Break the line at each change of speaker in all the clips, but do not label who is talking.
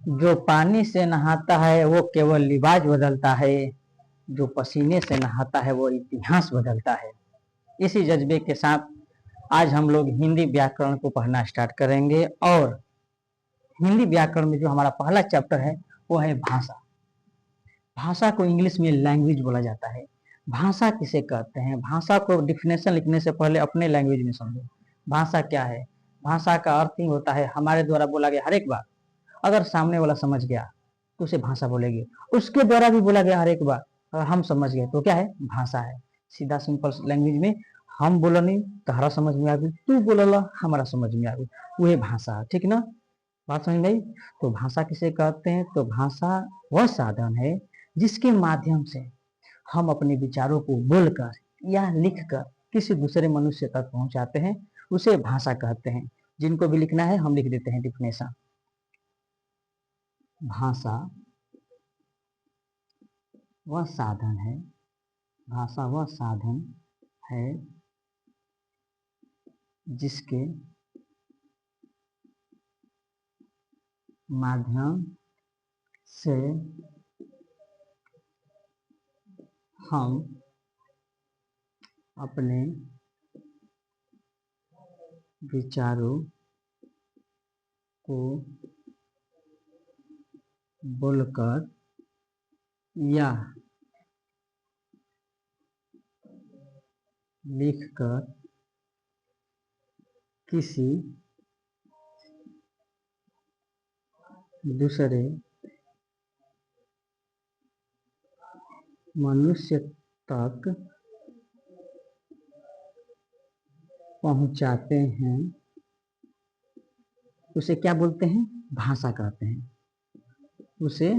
जो पानी से नहाता है वो केवल लिबास बदलता है, जो पसीने से नहाता है वो इतिहास बदलता है। इसी जज्बे के साथ आज हम लोग हिंदी व्याकरण को पढ़ना स्टार्ट करेंगे। और हिंदी व्याकरण में जो हमारा पहला चैप्टर है वो है भाषा। भाषा को इंग्लिश में लैंग्वेज बोला जाता है। भाषा किसे कहते हैं? भाषा को डिफिनेशन लिखने से पहले अपने लैंग्वेज में समझो भाषा क्या है। भाषा का अर्थ ही होता है हमारे द्वारा बोला गया हर एक बात। अगर सामने वाला समझ गया तो उसे भाषा बोलेगी। उसके द्वारा भी बोला गया हर एक बात अगर हम समझ गए तो क्या है? भाषा है। सीधा सिंपल लैंग्वेज में हम बोलनी तहरा समझ में आ गई, तू बोलला हमारा समझ में आ गई, वह भाषा है। ठीक ना? बात समझ गई? तो भाषा किसे कहते हैं? तो भाषा वह साधन है जिसके माध्यम से हम अपने विचारों को बोलकर या लिखकर किसी दूसरे मनुष्य तक पहुंचाते हैं, उसे भाषा कहते हैं। जिनको भी लिखना है हम लिख देते हैं डिफिनेशन। भाषा वह साधन है, भाषा वह साधन है जिसके माध्यम से हम अपने विचारों को बोलकर या लिखकर किसी दूसरे मनुष्य तक पहुंचाते हैं, उसे क्या बोलते हैं? भाषा कहते हैं। उसे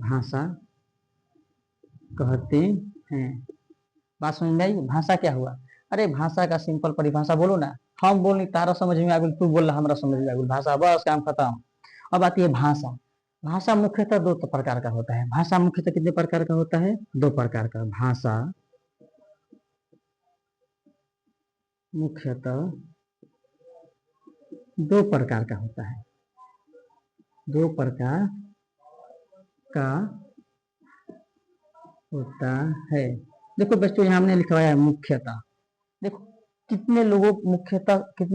भाषा कहते हैं। बात समझ में आई? भाषा क्या हुआ? अरे भाषा का सिंपल परिभाषा बोलो ना। हम बोल नहीं तारा समझ में आ गई, तू बोल रहा हमारा समझ में आ गई, भाषा बस काम खत्म। अब आती है भाषा। भाषा मुख्यतः दो प्रकार का होता है। भाषा मुख्यतः कितने प्रकार का होता है? दो प्रकार का। भाषा मुख्यतः दो प्रकार का होता है। दो प्रकार का होता है। देखो बच्चों यहाँ हमने लिखवाया है मुख्यतः। देखो कितने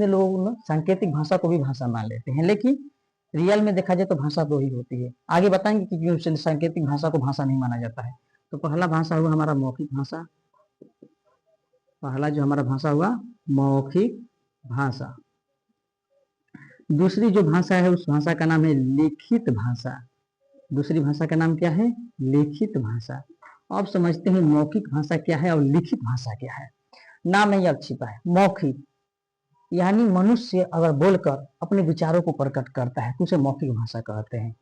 लोग ना सांकेतिक भाषा को भी भाषा मान लेते हैं, लेकिन रियल में देखा जाए तो भाषा दो ही होती है। आगे बताएंगे कि क्यों सांकेतिक भाषा को भाषा नहीं माना जाता है। तो पहला भाषा हुआ हमारा मौखिक भाषा। पहला जो हमारा भाषा हुआ मौखिक भाषा। दूसरी जो भाषा है उस भाषा का नाम है लिखित भाषा। दूसरी भाषा का नाम क्या है? लिखित भाषा। अब समझते हैं मौखिक भाषा क्या है और लिखित भाषा क्या है। नाम ही अब छिपा है मौखिक, यानी मनुष्य अगर बोलकर अपने विचारों को प्रकट करता है तो उसे मौखिक भाषा कहते हैं।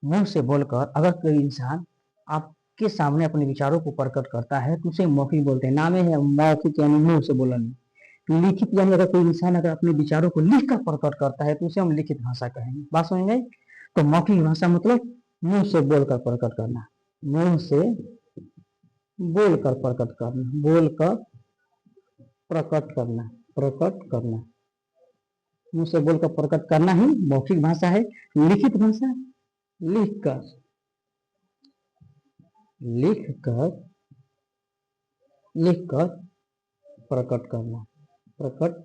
मुंह से बोलकर अगर कोई इंसान आपके सामने अपने विचारों को प्रकट करता है तो उसे मौखिक बोलते हैं। नाम है मौखिक, यानी मुंह से बोलना। लिखित यानी अगर कोई इंसान अगर अपने विचारों को लिख कर प्रकट करता है तो उसे हम लिखित भाषा कहेंगे। बात समझ गए? तो मौखिक भाषा मतलब मुंह से बोलकर प्रकट करना। मुंह से बोलकर प्रकट करना, बोलकर प्रकट करना, प्रकट करना। मुंह से बोलकर प्रकट करना ही मौखिक भाषा है। लिखित भाषा लिखकर लिखकर लिखकर प्रकट करना, प्रकट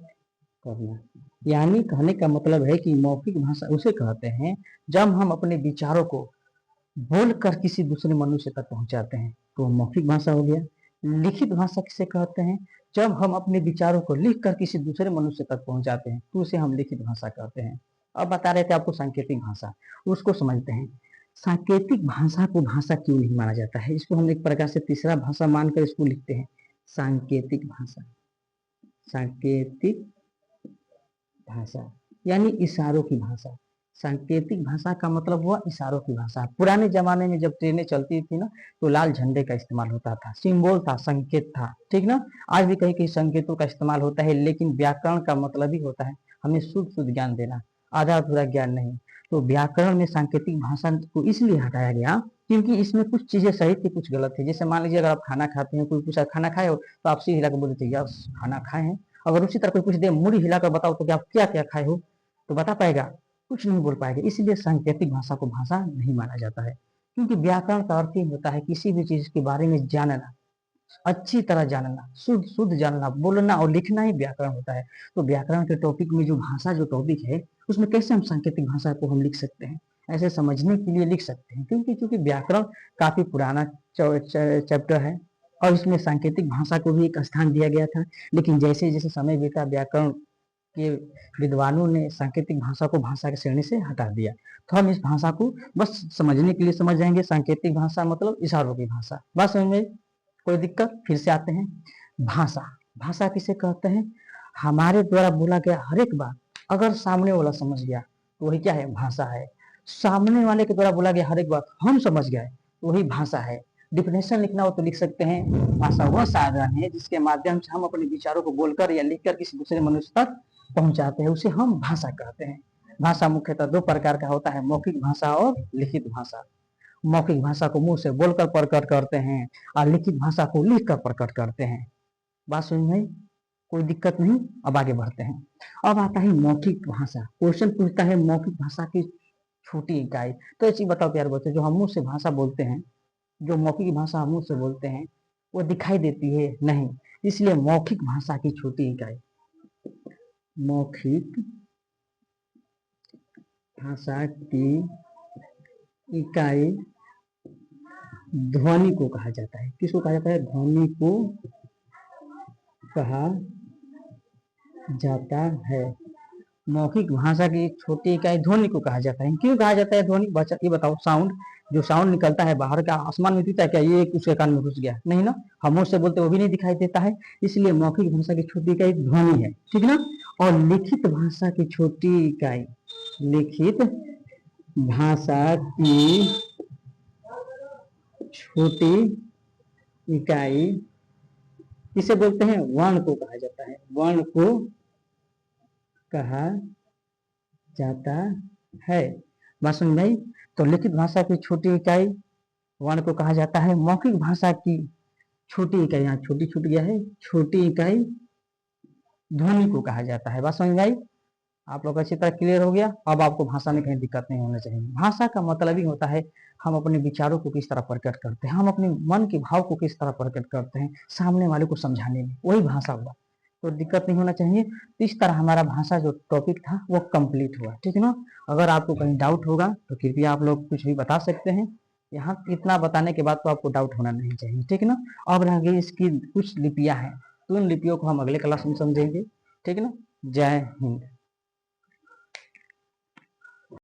करना। यानी कहने का मतलब है कि मौखिक भाषा उसे कहते हैं जब हम अपने विचारों को बोलकर किसी दूसरे मनुष्य तक पहुंचाते हैं तो मौखिक भाषा हो गया। लिखित भाषा किसे कहते हैं? जब हम अपने विचारों को लिखकर किसी दूसरे मनुष्य तक पहुंचाते हैं तो उसे हम लिखित भाषा कहते हैं। अब बता रहे थे आपको सांकेतिक भाषा, उसको समझते हैं। सांकेतिक भाषा को भाषा क्यों नहीं माना जाता है? इसको हम एक प्रकार से तीसरा भाषा मानकर इसको लिखते हैं सांकेतिक भाषा। सांकेतिक भाषा यानी इशारों की भाषा। सांकेतिक भाषा का मतलब हुआ इशारों की भाषा। पुराने जमाने में जब ट्रेनें चलती थी ना तो लाल झंडे का इस्तेमाल होता था, सिंबल था, संकेत था। ठीक ना? आज भी कहीं कहीं संकेतों का इस्तेमाल होता है, लेकिन व्याकरण का मतलब ही होता है हमें शुद्ध शुद्ध ज्ञान देना, आधा अधूरा ज्ञान नहीं। तो व्याकरण में सांकेतिक भाषा को इसलिए हटाया गया क्योंकि इसमें कुछ चीजें सही थी, कुछ गलत थी। जैसे मान लीजिए अगर आप खाना खाते हैं, कोई पूछा खाना खाए हो तो आप सीधे हिलाकर बोलते यार खाना खाए हैं। अगर उसी तरह कोई पूछ दे मुड़ी हिलाकर बताओ तो क्या क्या क्या खाए हो, तो बता पाएगा? कुछ नहीं बोल पाएगा। इसलिए सांकेतिक भाषा को भाषा नहीं माना जाता है, क्योंकि व्याकरण का अर्थ ही होता है किसी भी चीज के बारे में जानना, अच्छी तरह जानना, शुद्ध शुद्ध जानना, बोलना और लिखना ही व्याकरण होता है। तो व्याकरण के टॉपिक में जो भाषा जो टॉपिक है, उसमें कैसे हम सांकेतिक भाषा को हम लिख सकते हैं, ऐसे समझने के लिए लिख सकते हैं, क्योंकि चूंकि व्याकरण काफी पुराना चैप्टर है और इसमें सांकेतिक भाषा को भी एक स्थान दिया गया था। लेकिन जैसे जैसे समय बीता, व्याकरण के विद्वानों ने सांकेतिक भाषा को भाषा की श्रेणी से हटा दिया। तो हम इस भाषा को बस समझने के लिए समझ जाएंगे। सांकेतिक भाषा मतलब इशारों की भाषा। बस समझ में, कोई दिक्कत? फिर से आते हैं। भाषा, भाषा किसे कहते हैं? हमारे द्वारा बोला गया हर एक बात अगर सामने वाला समझ गया तो वही क्या है? भाषा है। सामने वाले के द्वारा बोला गया हर एक बात हम समझ गए तो वही भाषा है। डिफिनेशन लिखना हो तो लिख सकते हैं, भाषा वह साधन है जिसके माध्यम से हम अपने विचारों को बोलकर या लिखकर किसी दूसरे मनुष्य तक पहुंचाते हैं, उसे हम भाषा कहते हैं। भाषा मुख्यतः दो प्रकार का होता है, मौखिक भाषा और लिखित भाषा। मौखिक भाषा को मुंह से बोलकर प्रकट करते हैं और लिखित भाषा को लिखकर प्रकट करते हैं। बात समझ में? कोई दिक्कत नहीं। अब आगे बढ़ते हैं। अब आता है मौखिक भाषा। क्वेश्चन पूछता है मौखिक भाषा की छोटी इकाई। तो ऐसी बताओ प्यारे बच्चों, जो हम मुंह से भाषा बोलते हैं, जो मौखिक भाषा हम मुंह से बोलते हैं, वो दिखाई देती है नहीं, इसलिए मौखिक भाषा की छोटी इकाई, मौखिक भाषा की इकाई ध्वनि को कहा जाता है। किसको कहा जाता है? ध्वनि को कहा जाता है। मौखिक भाषा की छोटी इकाई ध्वनि को कहा जाता है। क्यों कहा जाता है ध्वनि? बच्चा ये बताओ। साउंड, जो साउंड निकलता है बाहर का, आसमान में दिखता है क्या? ये उसके कान में घुस गया? नहीं ना। हम उससे बोलते वो भी नहीं दिखाई देता है, इसलिए मौखिक भाषा की छोटी इकाई ध्वनि है, ठीक ना। और लिखित भाषा की छोटी इकाई, लिखित भाषा की छोटी इकाई किसे बोलते हैं? वर्ण को कहा जाता है। वर्ण को कहा जाता है। बात समझ में आई? तो लिखित भाषा की छोटी इकाई वर्ण को कहा जाता है। मौखिक भाषा की छोटी इकाई, यहाँ छोटी छूट गया है, छोटी इकाई ध्वनि को कहा जाता है। बात समझ में आई? आप लोग अच्छी तरह क्लियर हो गया। अब आपको भाषा में कहीं दिक्कत नहीं होना चाहिए। भाषा का मतलब ही होता है हम अपने विचारों को किस तरह प्रकट करते हैं, हम अपने मन के भाव को किस तरह प्रकट करते हैं सामने वाले को समझाने में, वही भाषा हुआ। तो दिक्कत नहीं होना चाहिए। तो इस तरह हमारा भाषा जो टॉपिक था वो कंप्लीट हुआ, ठीक है ना। अगर आपको कहीं डाउट होगा तो कृपया आप लोग कुछ भी बता सकते हैं। यहाँ इतना बताने के बाद तो आपको डाउट होना नहीं चाहिए, ठीक है ना। अब रह गई इसकी कुछ लिपियां हैं, तो उन लिपियों को हम अगले क्लास में समझेंगे, ठीक है ना। जय हिंद।